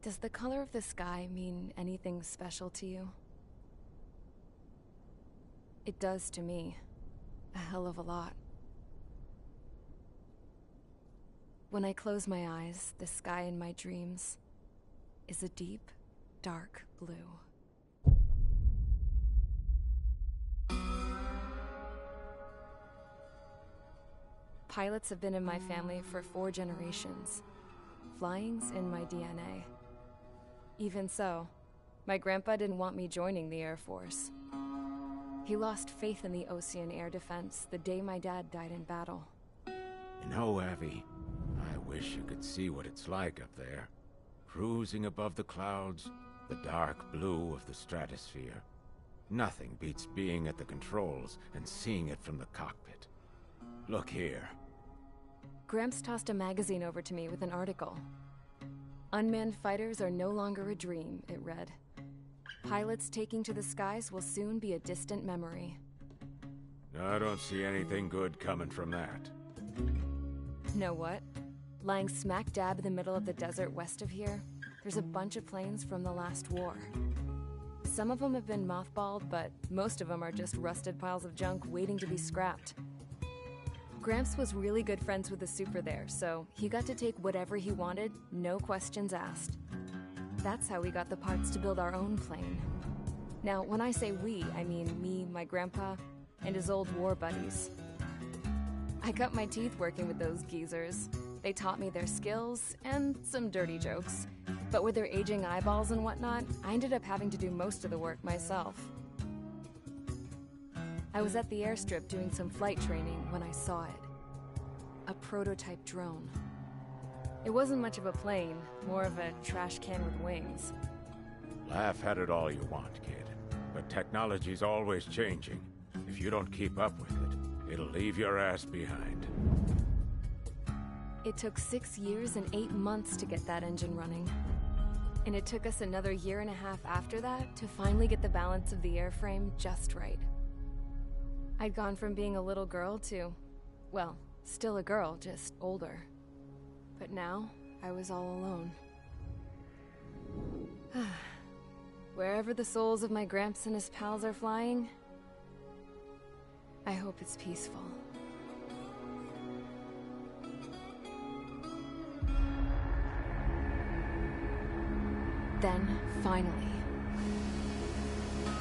Does the color of the sky mean anything special to you? It does to me. A hell of a lot. When I close my eyes, the sky in my dreams is a deep, dark blue. Pilots have been in my family for 4 generations. Flying's in my DNA. Even so, my grandpa didn't want me joining the Air Force. He lost faith in the Osean air defense the day my dad died in battle. You know, Abby, I wish you could see what it's like up there. Cruising above the clouds, the dark blue of the stratosphere. Nothing beats being at the controls and seeing it from the cockpit. Look here. Gramps tossed a magazine over to me with an article. Unmanned fighters are no longer a dream, it read. Pilots taking to the skies will soon be a distant memory. I don't see anything good coming from that. Know what? Lying smack dab in the middle of the desert west of here, there's a bunch of planes from the last war. Some of them have been mothballed, but most of them are just rusted piles of junk waiting to be scrapped. Gramps was really good friends with the super there, so he got to take whatever he wanted, no questions asked. That's how we got the parts to build our own plane. Now, when I say we, I mean me, my grandpa, and his old war buddies. I cut my teeth working with those geezers. They taught me their skills, and some dirty jokes. But with their aging eyeballs and whatnot, I ended up having to do most of the work myself. I was at the airstrip doing some flight training when I saw it. A prototype drone. It wasn't much of a plane, more of a trash can with wings. Laugh at it all you want, kid. But technology's always changing. If you don't keep up with it, it'll leave your ass behind. It took 6 years and 8 months to get that engine running. And it took us another 1.5 years after that to finally get the balance of the airframe just right. I'd gone from being a little girl to, well, still a girl, just older. But now, I was all alone. Wherever the souls of my Gramps and his pals are flying, I hope it's peaceful. Then, finally,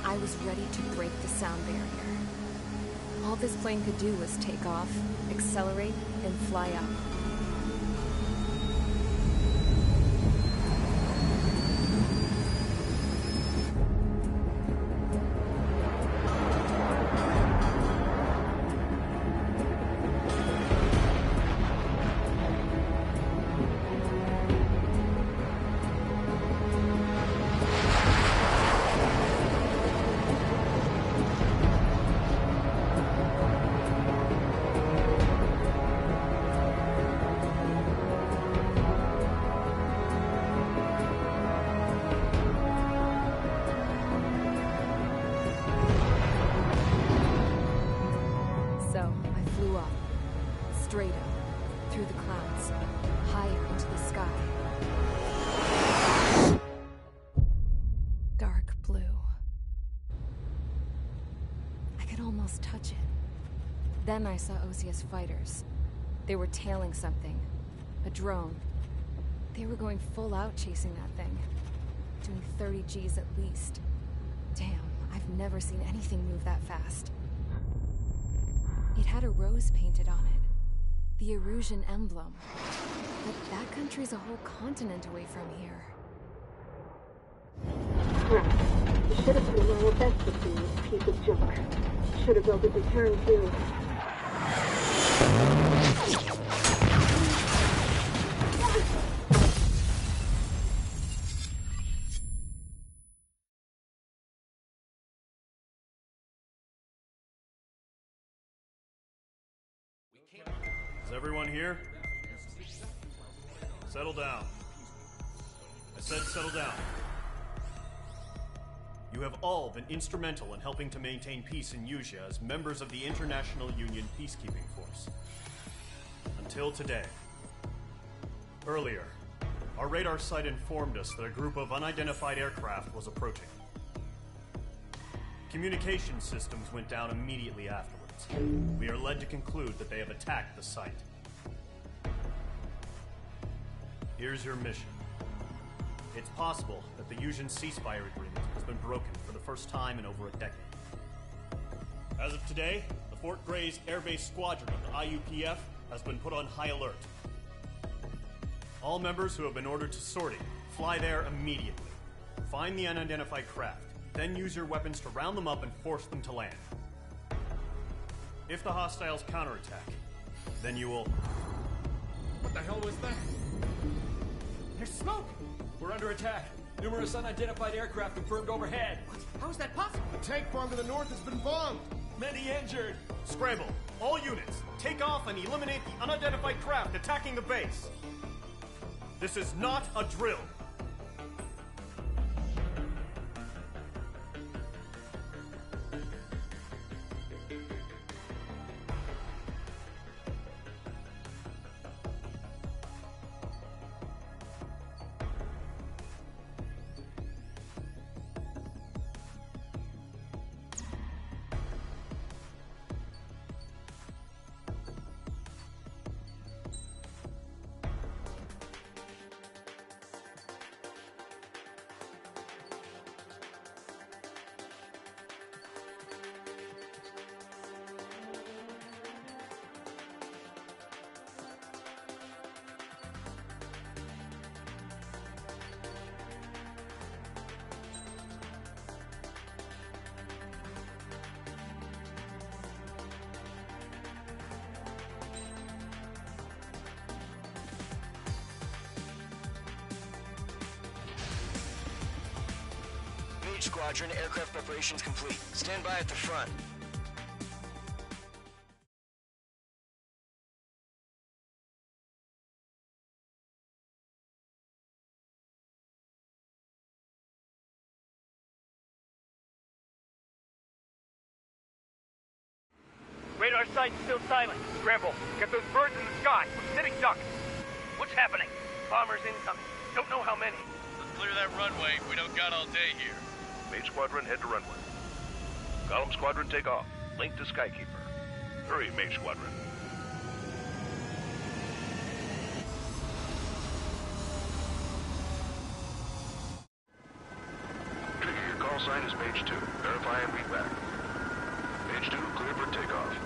I was ready to break the sound barrier. All this plane could do was take off, accelerate, and fly up. Straight up, through the clouds, higher into the sky. Dark blue. I could almost touch it. Then I saw Osea's fighters. They were tailing something. A drone. They were going full out chasing that thing. Doing 30 Gs at least. Damn, I've never seen anything move that fast. It had a rose painted on it. The Erusian emblem. But that country's a whole continent away from here. Crap. You should have put my best with this piece of junk. Should have built a deterrent too. Is everyone here? Settle down. I said settle down. You have all been instrumental in helping to maintain peace in Usea as members of the International Union Peacekeeping Force. Until today. Earlier, Our radar site informed us that a group of unidentified aircraft was approaching. Communication systems went down immediately afterwards. We are led to conclude that they have attacked the site. Here's your mission. It's possible that the Yuuzhan ceasefire agreement has been broken for the first time in over a decade. As of today, the Fort Grays Air Base Squadron of the IUPF has been put on high alert. All members who have been ordered to sortie, fly there immediately. Find the unidentified craft, then use your weapons to round them up and force them to land. If the hostiles counterattack, then you will... What the hell was that? There's smoke! We're under attack. Numerous unidentified aircraft confirmed overhead. What? How is that possible? The tank farm to the north has been bombed. Many injured. Scramble! All units, take off and eliminate the unidentified craft attacking the base! This is not a drill! Squadron, aircraft preparations complete. Stand by at the front. Radar site's still silent. Scramble. Get those birds in the sky. We're sitting ducks. What's happening? Bombers incoming. Don't know how many. Let's clear that runway. We don't got all day here. Mage Squadron, head to runway. Column Squadron, take off. Link to Skykeeper. Hurry, Mage Squadron. Trigger, your call sign is Mage 2. Verify and read back. Mage 2, clear for takeoff.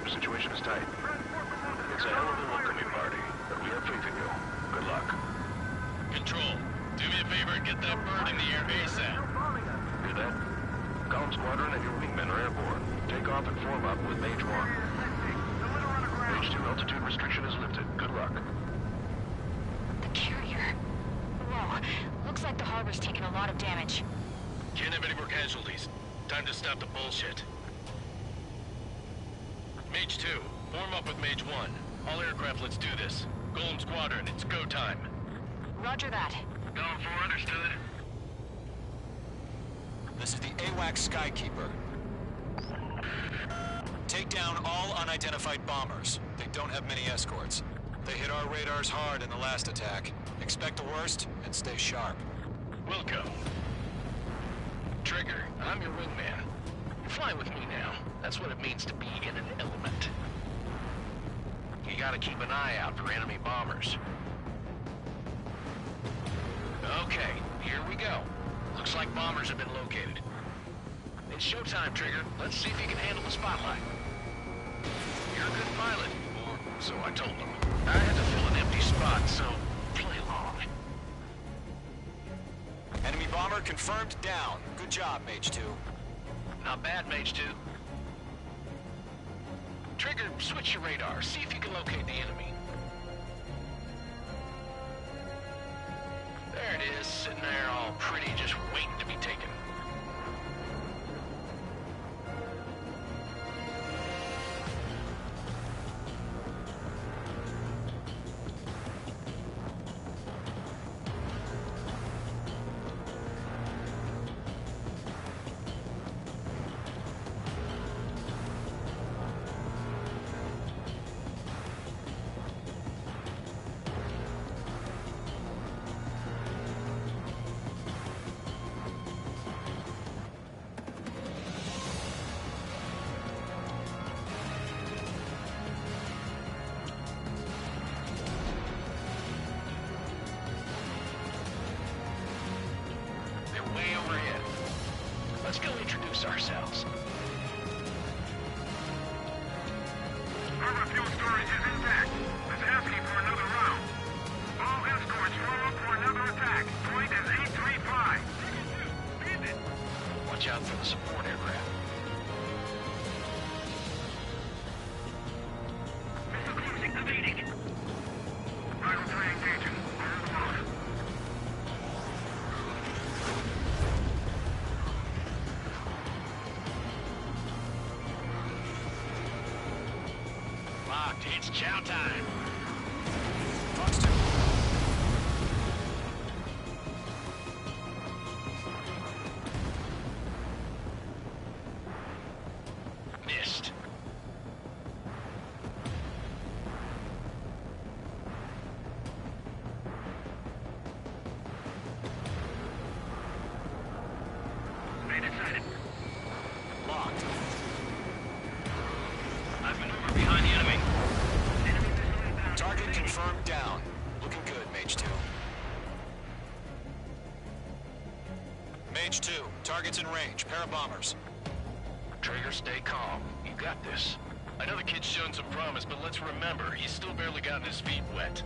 The situation is tight. It's a hell of a welcoming party, but we have faith in you. Good luck. Control, do me a favor and get that bird in the air ASAP. Hear that? Column Squadron and your wingmen are airborne. Take off and form up with Mage 1. Mage 2 altitude restriction is lifted. Good luck. The carrier. Whoa. Looks like the harbor's taken a lot of damage. Can't have any more casualties. Time to stop the bullshit. Mage 2, form up with Mage 1. All aircraft, let's do this. Golem Squadron, it's go time. Roger that. Going for understood. This is the AWACS Skykeeper. Take down all unidentified bombers. They don't have many escorts. They hit our radars hard in the last attack. Expect the worst and stay sharp. Wilco. Trigger, I'm your wingman. You're flying with me now. That's what it means to be in an element. You gotta keep an eye out for enemy bombers. Okay, here we go. Looks like bombers have been located. It's showtime, Trigger. Let's see if you can handle the spotlight. You're a good pilot, or so I told them. I had to fill an empty spot, so play along. Enemy bomber confirmed down. Good job, Mage 2. Not bad, Mage 2. Trigger, switch your radar. See if you can locate the enemy. There it is, sitting there all pretty, just waiting to be taken. introduce ourselves. Harbor fuel storage is intact. It's asking for another round. All escorts form up for another attack. Point is 835. Watch out for the support aircraft. Missile cruising evading. Rival train engaging. Hold them off. Locked. It's chow time. Fox 2. Missed. Made it sighted. Locked. I've maneuvered behind the enemy. Enemy missile inbound. Target confirmed down. Looking good, Mage 2. Mage 2, target's in range. Pair of bombers. Trigger, stay calm. You got this. I know the kid's shown some promise, but let's remember, he's still barely gotten his feet wet.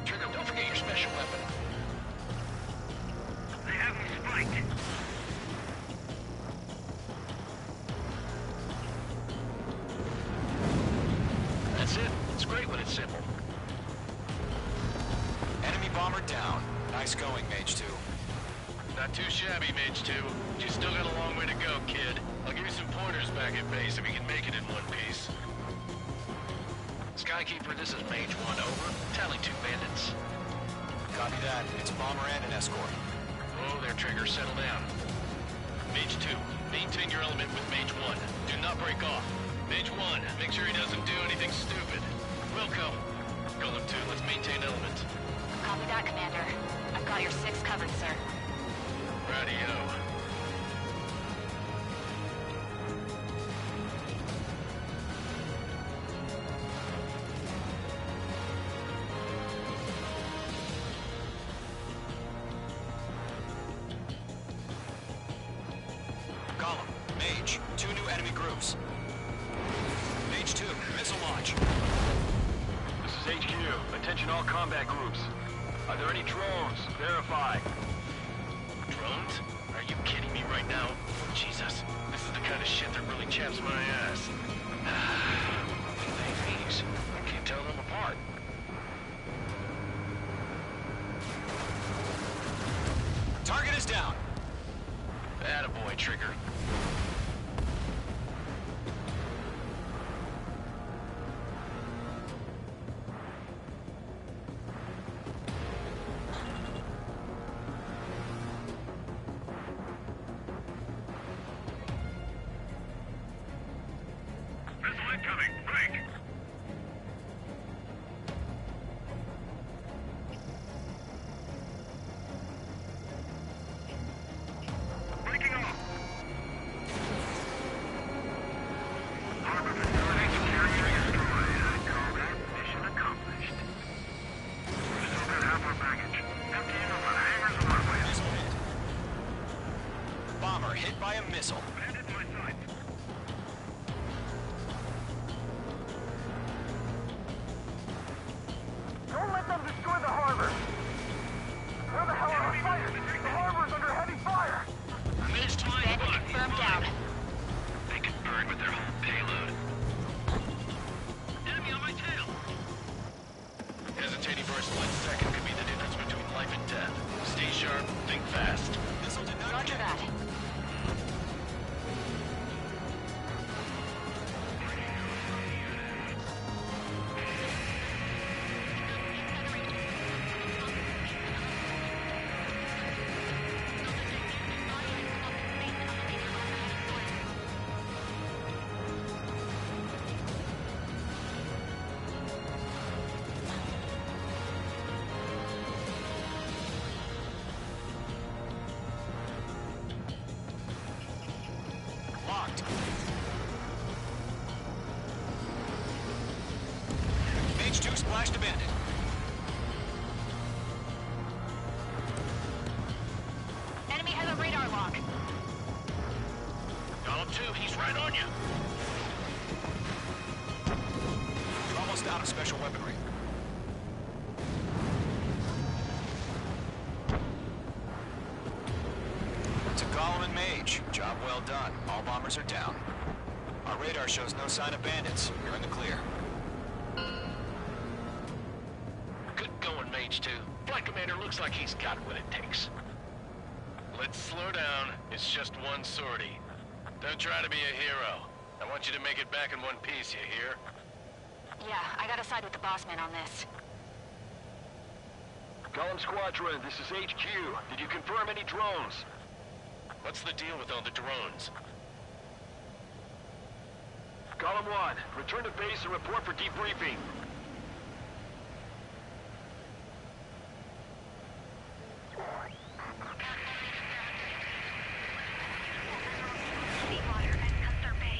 Trigger, don't forget your special weapon. They have me spiked. That's it. It's great when it's simple. Enemy bomber down. Nice going, Mage 2. Not too shabby, Mage 2. You still got a long way to go, kid. I'll give you some pointers back at base if you can make it in one piece. Skykeeper, this is Mage 1, over. Tally 2 bandits. Copy that. It's a bomber and an escort. Oh, their trigger, settle down. Mage 2, maintain your element with Mage 1. Do not break off. Mage 1, make sure he doesn't do anything stupid. Welcome. Golem 2, let's maintain element. Copy that, Commander. I've got your 6 covered, sir. Radio. Column, Mage, 2 new enemy groups. Mage 2, missile launch. This is HQ. Attention all combat groups. Are there any drones? Verify. Drones? Are you kidding me right now? Jesus, this is the kind of shit that really chaps my ass. UAVs. I can't tell them apart. Target is down. Attaboy, Trigger. Missile incoming. Break. Breaking off. Harbor facility carrier destroyed. I call that mission accomplished. We've still got half our baggage. Emptying of the hangars and runways. Missile hit. Bomber hit by a missile. Bandit my sight. Don't let them destroy the harbor! Where the hell are the fighters? The harbor's under heavy fire! Mage 2 Bandit confirmed down. They could burn with their whole payload. Enemy on my tail! Hesitating for a split second could be the difference between life and death. Stay sharp, think fast. Missile did not Roger hit. that. on the special weaponry. To Gollum and Mage, job well done. All bombers are down. Our radar shows no sign of bandits. You're in the clear. Good going, Mage 2. Flight Commander looks like he's got what it takes. Let's slow down. It's just one sortie. Don't try to be a hero. I want you to make it back in one piece, you hear? Yeah, I gotta side with the boss man on this. Column Squadron, this is HQ. Did you confirm any drones? What's the deal with all the drones? Column 1, return to base and report for debriefing. Seawater at Cuthbert Bay.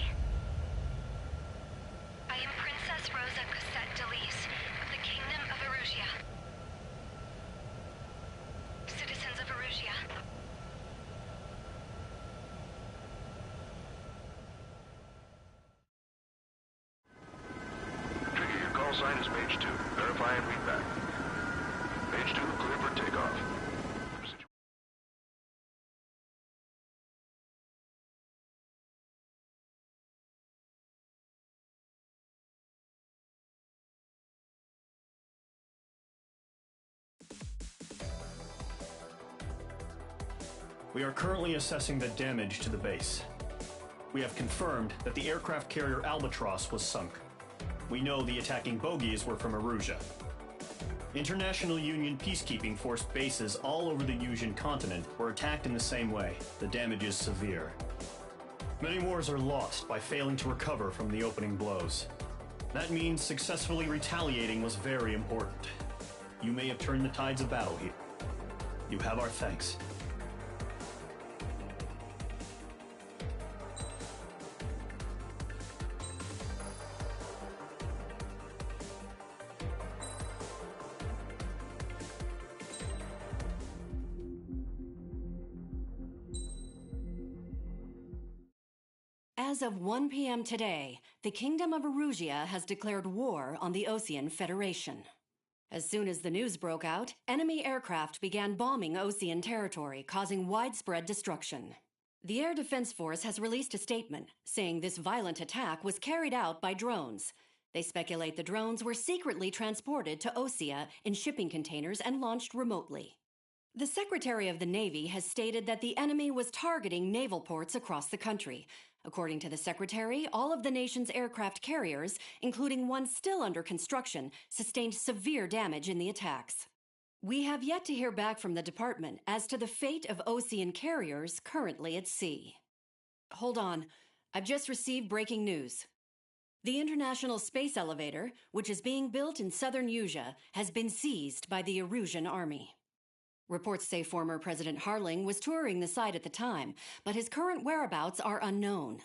I am Princess Rosa Cosette Delise of the Kingdom of Erusia. Citizens of Erusia. Trigger, your call sign is Mage 2. Verify and read back. Mage 2, clear for takeoff. We are currently assessing the damage to the base. We have confirmed that the aircraft carrier Albatross was sunk. We know the attacking bogies were from Erusia. International Union peacekeeping force bases all over the Yusian continent were attacked in the same way. The damage is severe. Many wars are lost by failing to recover from the opening blows. That means successfully retaliating was very important. You may have turned the tides of battle here. You have our thanks. As of 1 p.m. today, the Kingdom of Erusia has declared war on the Osean Federation. As soon as the news broke out, enemy aircraft began bombing Osean territory, causing widespread destruction. The Air Defense Force has released a statement saying this violent attack was carried out by drones. They speculate the drones were secretly transported to Osea in shipping containers and launched remotely. The Secretary of the Navy has stated that the enemy was targeting naval ports across the country. According to the Secretary, all of the nation's aircraft carriers, including one still under construction, sustained severe damage in the attacks. We have yet to hear back from the department as to the fate of Osean carriers currently at sea. Hold on, I've just received breaking news. The International Space Elevator, which is being built in southern Yusia, has been seized by the Erusian army. Reports say former President Harling was touring the site at the time, but his current whereabouts are unknown.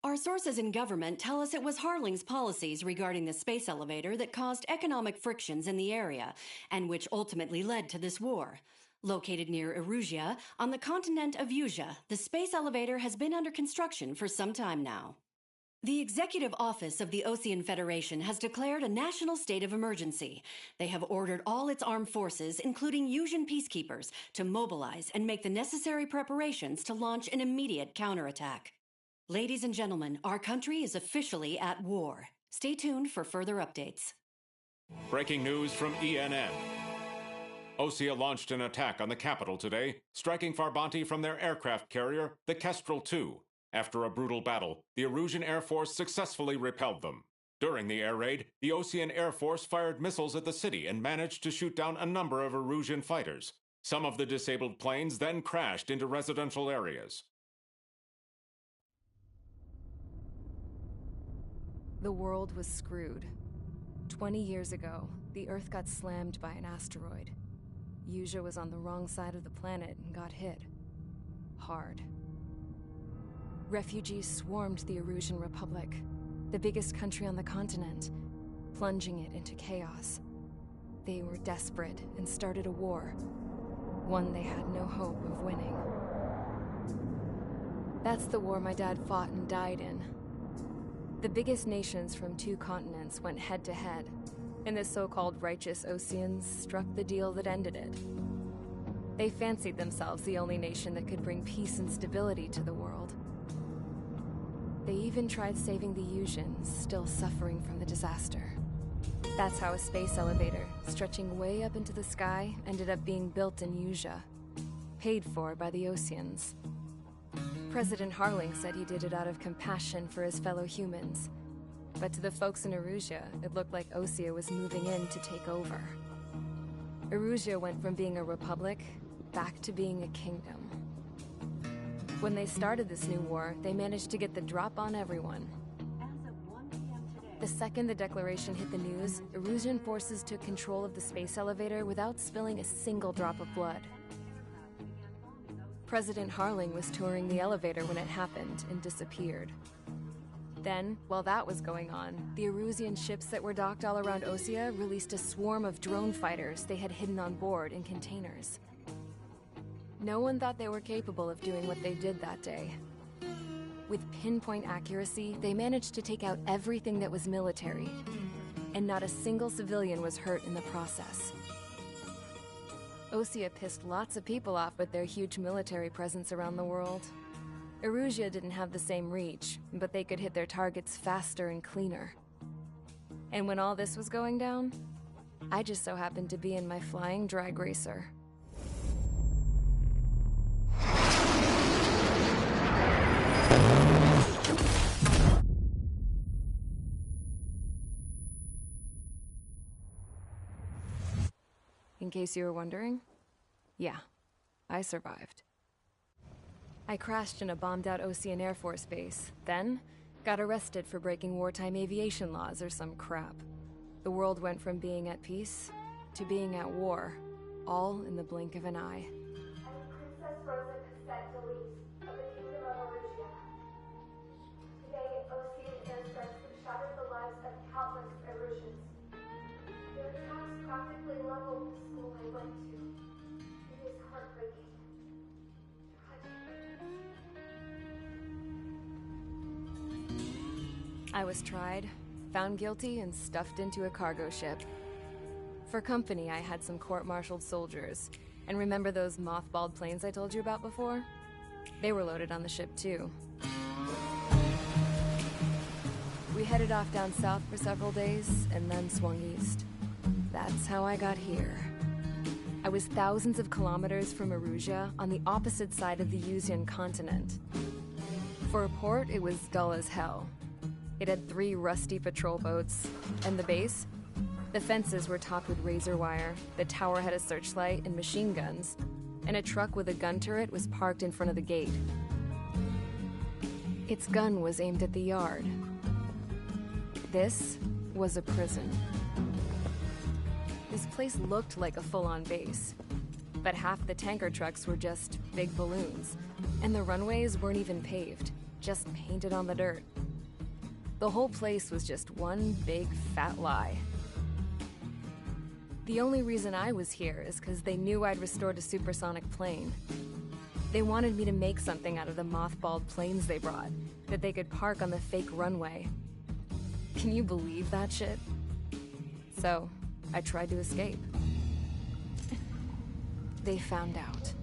Our sources in government tell us it was Harling's policies regarding the space elevator that caused economic frictions in the area, and which ultimately led to this war. Located near Erusia, on the continent of Yusia, the space elevator has been under construction for some time now. The Executive Office of the Osean Federation has declared a national state of emergency. They have ordered all its armed forces, including Yusian peacekeepers, to mobilize and make the necessary preparations to launch an immediate counterattack. Ladies and gentlemen, our country is officially at war. Stay tuned for further updates. Breaking news from ENN. Osea launched an attack on the capital today, striking Farbanti from their aircraft carrier, the Kestrel II. After a brutal battle, the Erusian Air Force successfully repelled them. During the air raid, the Osean Air Force fired missiles at the city and managed to shoot down a number of Erusian fighters. Some of the disabled planes then crashed into residential areas. The world was screwed. 20 years ago, the Earth got slammed by an asteroid. Yusia was on the wrong side of the planet and got hit. Hard. Refugees swarmed the Erusian Republic, the biggest country on the continent, plunging it into chaos. They were desperate and started a war, one they had no hope of winning. That's the war my dad fought and died in. The biggest nations from 2 continents went head-to-head, and the so-called righteous Oseans struck the deal that ended it. They fancied themselves the only nation that could bring peace and stability to the world. They even tried saving the Yuuzhan, still suffering from the disaster. That's how a space elevator, stretching way up into the sky, ended up being built in Yuzha, paid for by the Oseans. President Harling said he did it out of compassion for his fellow humans. But to the folks in Erusea, it looked like Osea was moving in to take over. Erusea went from being a republic back to being a kingdom. When they started this new war, they managed to get the drop on everyone. The second the declaration hit the news, Erusian forces took control of the space elevator without spilling a single drop of blood. President Harling was touring the elevator when it happened and disappeared. Then, while that was going on, the Erusian ships that were docked all around Osea released a swarm of drone fighters they had hidden on board in containers. No one thought they were capable of doing what they did that day. With pinpoint accuracy, they managed to take out everything that was military, and not a single civilian was hurt in the process. Osea pissed lots of people off with their huge military presence around the world. Erusea didn't have the same reach, but they could hit their targets faster and cleaner. And when all this was going down, I just so happened to be in my flying drag racer. In case you were wondering, yeah, I survived. I crashed in a bombed-out Osean Air Force base, then got arrested for breaking wartime aviation laws or some crap. The world went from being at peace to being at war, all in the blink of an eye. Princess Rosa Cassette Delise of the Kingdom of Erusea. Today, Osean airstrikes have shattered the lives of countless Erusians. Their attacks practically leveled the school I went to. It is heartbreaking. I was tried, found guilty, and stuffed into a cargo ship. For company, I had some court-martialed soldiers. And remember those mothballed planes I told you about before? They were loaded on the ship, too. We headed off down south for several days, and then swung east. That's how I got here. I was thousands of kilometers from Erusea, on the opposite side of the Yuuzhan continent. For a port, it was dull as hell. It had 3 rusty patrol boats, and the base? The fences were topped with razor wire, the tower had a searchlight and machine guns, and a truck with a gun turret was parked in front of the gate. Its gun was aimed at the yard. This was a prison. This place looked like a full-on base, but half the tanker trucks were just big balloons, and the runways weren't even paved, just painted on the dirt. The whole place was just one big fat lie. The only reason I was here is because they knew I'd restored a supersonic plane. They wanted me to make something out of the mothballed planes they brought, that they could park on the fake runway. Can you believe that shit? So, I tried to escape. They found out,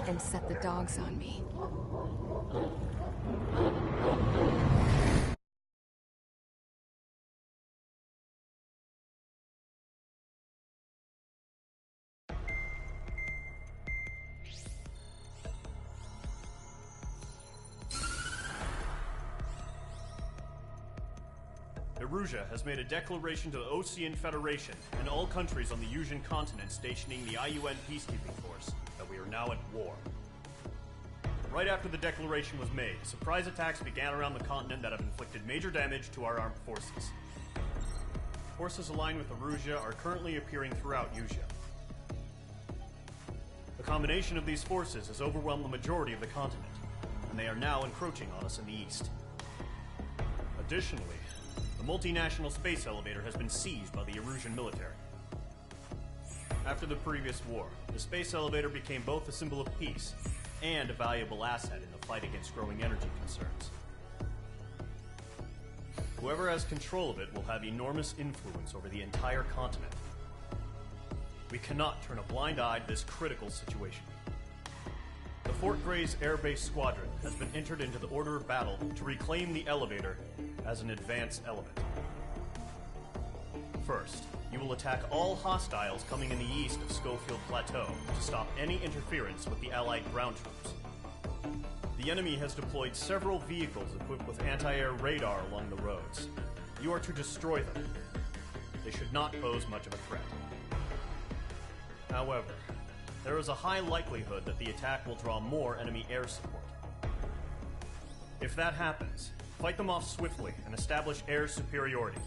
and set the dogs on me. Erusea has made a declaration to the Osean Federation and all countries on the Yuuzhan continent stationing the IUN peacekeeping force that we are now at war. Right after the declaration was made, surprise attacks began around the continent that have inflicted major damage to our armed forces. Forces aligned with Erusea are currently appearing throughout Yuzha. The combination of these forces has overwhelmed the majority of the continent, and they are now encroaching on us in the east. Additionally, the multinational space elevator has been seized by the Erusian military. After the previous war, the space elevator became both a symbol of peace and a valuable asset in the fight against growing energy concerns. Whoever has control of it will have enormous influence over the entire continent. We cannot turn a blind eye to this critical situation. The Fort Gray's Air Base Squadron has been entered into the order of battle to reclaim the elevator as an advance element. First, you will attack all hostiles coming in the east of Schofield Plateau to stop any interference with the Allied ground troops. The enemy has deployed several vehicles equipped with anti-air radar along the roads. You are to destroy them. They should not pose much of a threat. However, there is a high likelihood that the attack will draw more enemy air support. If that happens, fight them off swiftly and establish air superiority.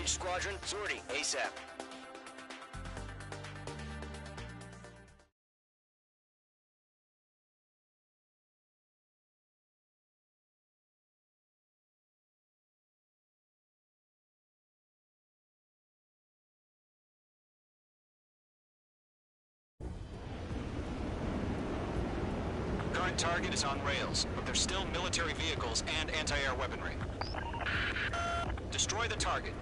Engage squadron, sortie, ASAP. Current target is on rails, but there's still military vehicles and anti-air weaponry. Destroy the target.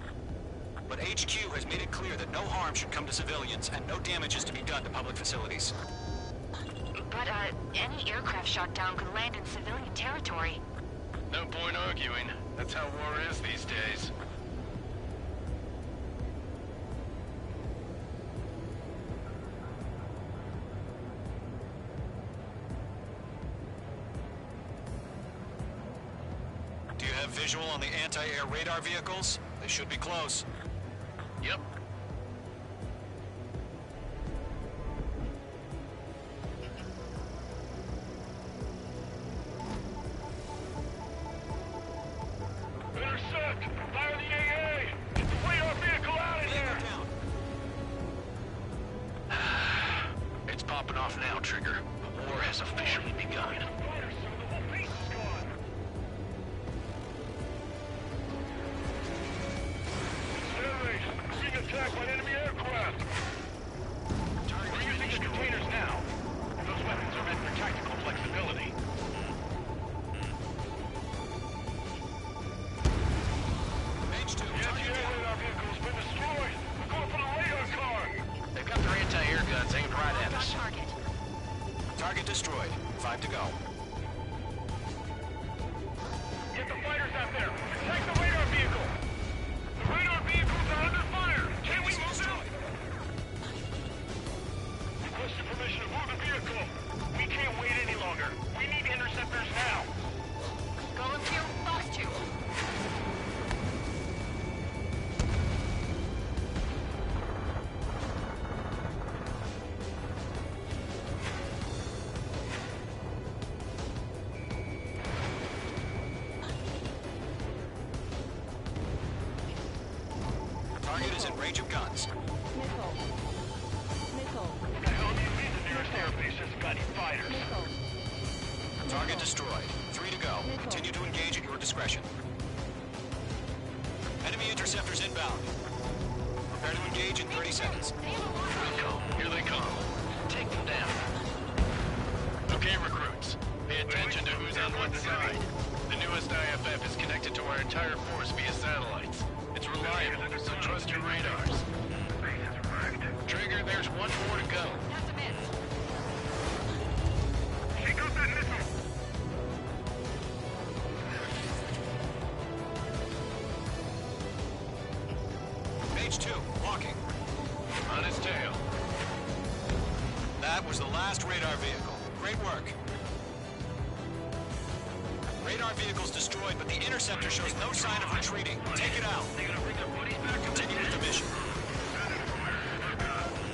But HQ has made it clear that no harm should come to civilians and no damage is to be done to public facilities. But, any aircraft shot down could land in civilian territory. No point arguing. That's how war is these days. Do you have visual on the anti-air radar vehicles? They should be close. Yep. Intercept! Fire the AA! Get the radar vehicle out of here! It's popping off now, Trigger. The war has officially begun. Being attacked by enemy aircraft! We're using the containers now. Those weapons are meant for tactical flexibility. H2, The anti-air radar vehicle's been destroyed! We're going for the radar car! They've got their anti-air guns aimed right at us. Target. target destroyed. 5 to go. Get the fighters out there! Protect the radar vehicle! The radar vehicles are under fire! Can we move them? Requested permission to move the vehicle! We can't wait any longer! We need interceptors now! Golem 2, Fox 2. Target is in range of guns. Nickel. What the hell do you mean the nearest airbase hasn't got any fighters? Target destroyed. 3 to go. Continue to engage at your discretion. Enemy interceptors inbound. Prepare to engage in 30 seconds. Here they come. Take them down. Okay, recruits. Pay attention to who's on what side. The newest IFF is connected to our entire force via satellites. It's reliable, so trust your radars. Trigger, there's one more to go. That's a miss. Take out that missile! Page 2, walking. On his tail. That was the last radar vehicle. Great work. Radar vehicle's destroyed, but the interceptor shows no sign of retreating. Take it out. Continue with the mission.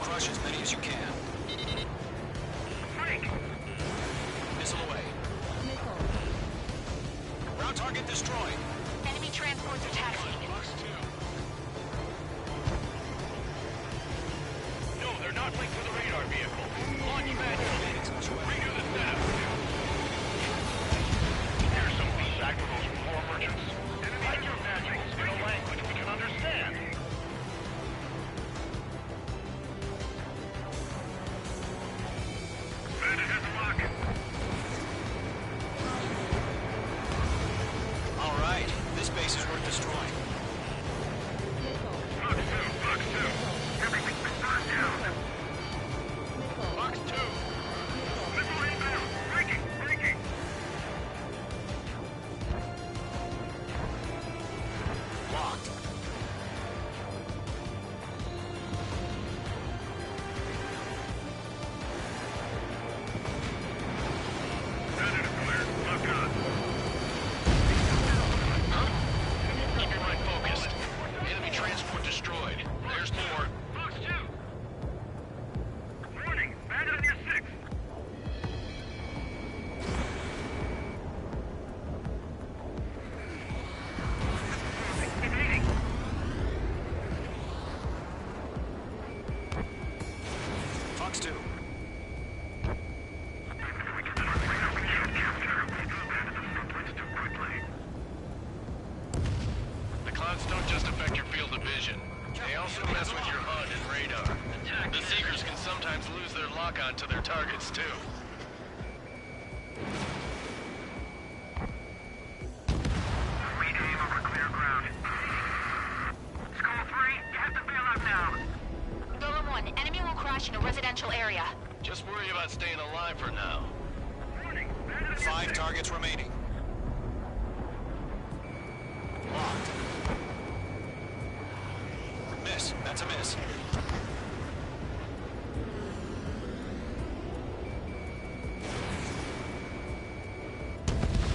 Crush as many as you can. Missile away. Ground target destroyed. Enemy transports are taxiing. No, they're not linked to the radar vehicle. Launch manually. Redo the snap. Here's some feedback for those war merchants. Write your manuals in a language we can understand. Ready to hit the mark. All right. This base is worth destroying. now. 5 targets remaining. Locked. Miss. That's a miss.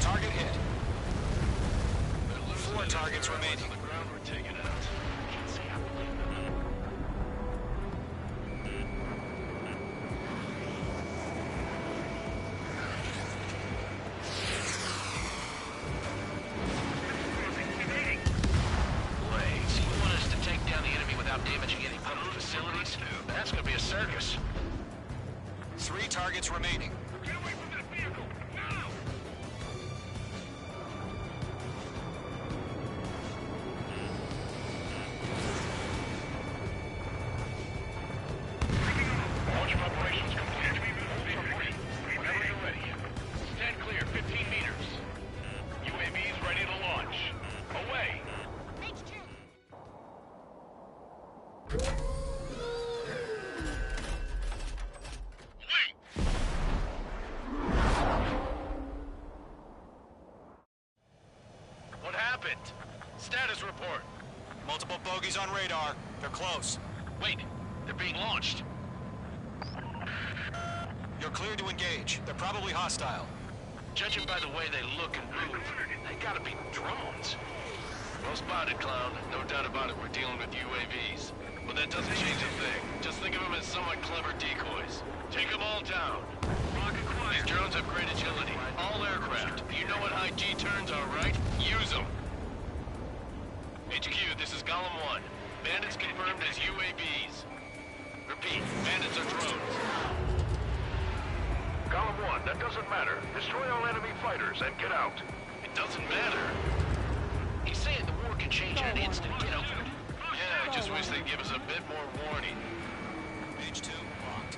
Target hit. 4 targets remaining. The ground we're taking out. Can't say I believe them. Blaze, you want us to take down the enemy without damaging any public facilities? That's gonna be a circus. 3 targets remaining. Get away from that vehicle! Now! Launch of operations complete. Whenever you're ready. Stand clear, 15 meters. UAVs ready to launch. Away! What happened? Status report. Multiple bogeys on radar. They're close. Wait, they're being launched. You're cleared to engage. They're probably hostile. Judging by the way they look and move, they gotta be drones. Well spotted, Clown. No doubt about it, we're dealing with UAVs. But that doesn't change a thing. Just think of them as somewhat clever decoys. Take them all down. These drones have great agility. All aircraft. You know what high G turns are, right? Use them. HQ, this is Golem 1. Bandits confirmed as UAVs. Repeat, bandits are drones. Column 1, that doesn't matter. Destroy all enemy fighters and get out. It doesn't matter. He's saying the war can change in an instant. Get over it. Yeah, I just wish they'd give us a bit more warning. Page 2, locked.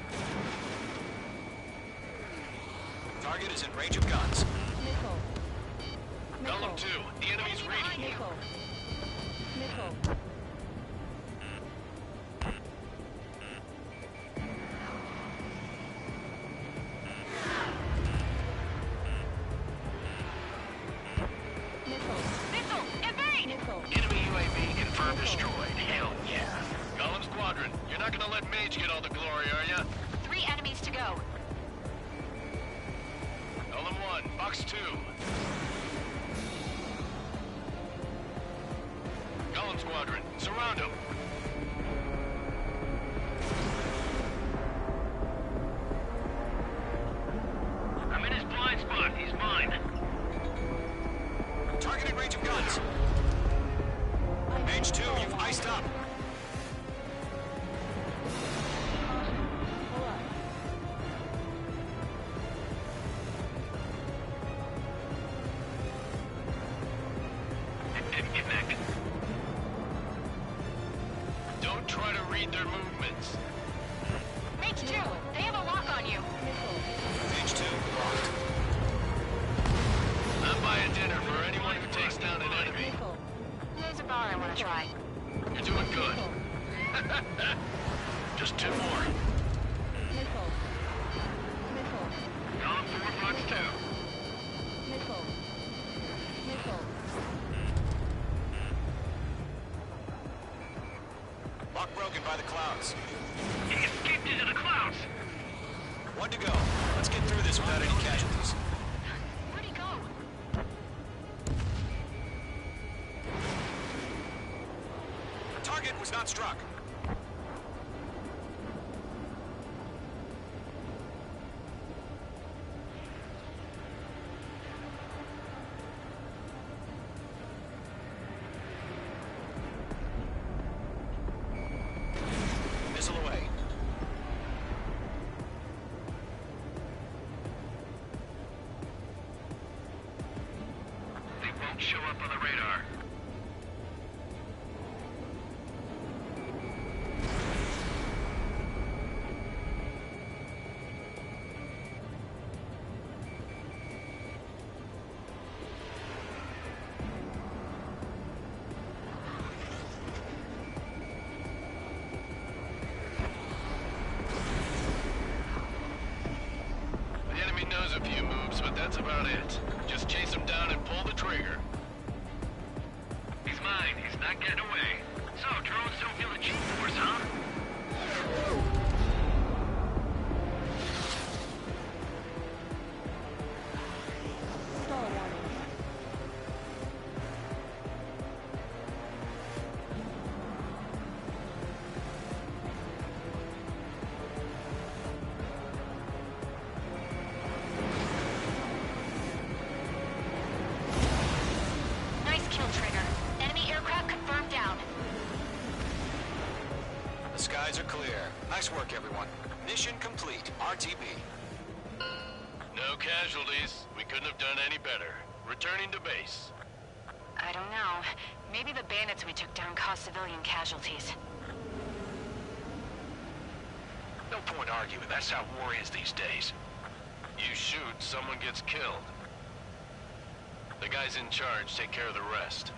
Target is in range of guns. Golem 2, the enemy's reading you. Enemy UAV confirmed destroyed. Hell yeah. Golem Squadron, you're not gonna let Mage get all the glory, are ya? 3 enemies to go. Golem 1, Box 2. Golem Squadron, surround him. I'm in his blind spot. He's mine. Target in range of guns. Page 2, you've iced up. Connect. Don't try to read their movements. Mage 2, they have a lock on you. Page 2, locked. I'm buying dinner for anyone who takes down an enemy. There's a bar I want to try. You're doing good. Just 2 more. Golem 4, Box 2. Lock broken by the clouds. He escaped into the clouds. 1 to go. Let's get through this without any casualties. Where'd he go? The target was not struck. Missile away. They won't show up on the radar. The a few moves, but that's about it. Just chase him down and pull the trigger. He's mine. He's not getting away. So, drones don't feel the G-force, huh? Nice kill, Trigger. Enemy aircraft confirmed down. The skies are clear. Nice work, everyone. Mission complete. RTB. No casualties. We couldn't have done any better. Returning to base. I don't know. Maybe the bandits we took down caused civilian casualties. No point arguing. That's how war is these days. You shoot, someone gets killed. The guys in charge take care of the rest.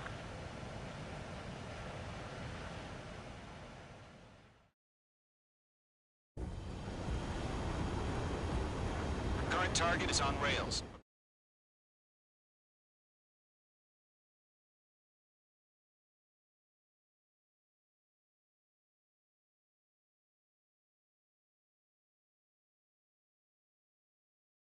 Current target is on rails.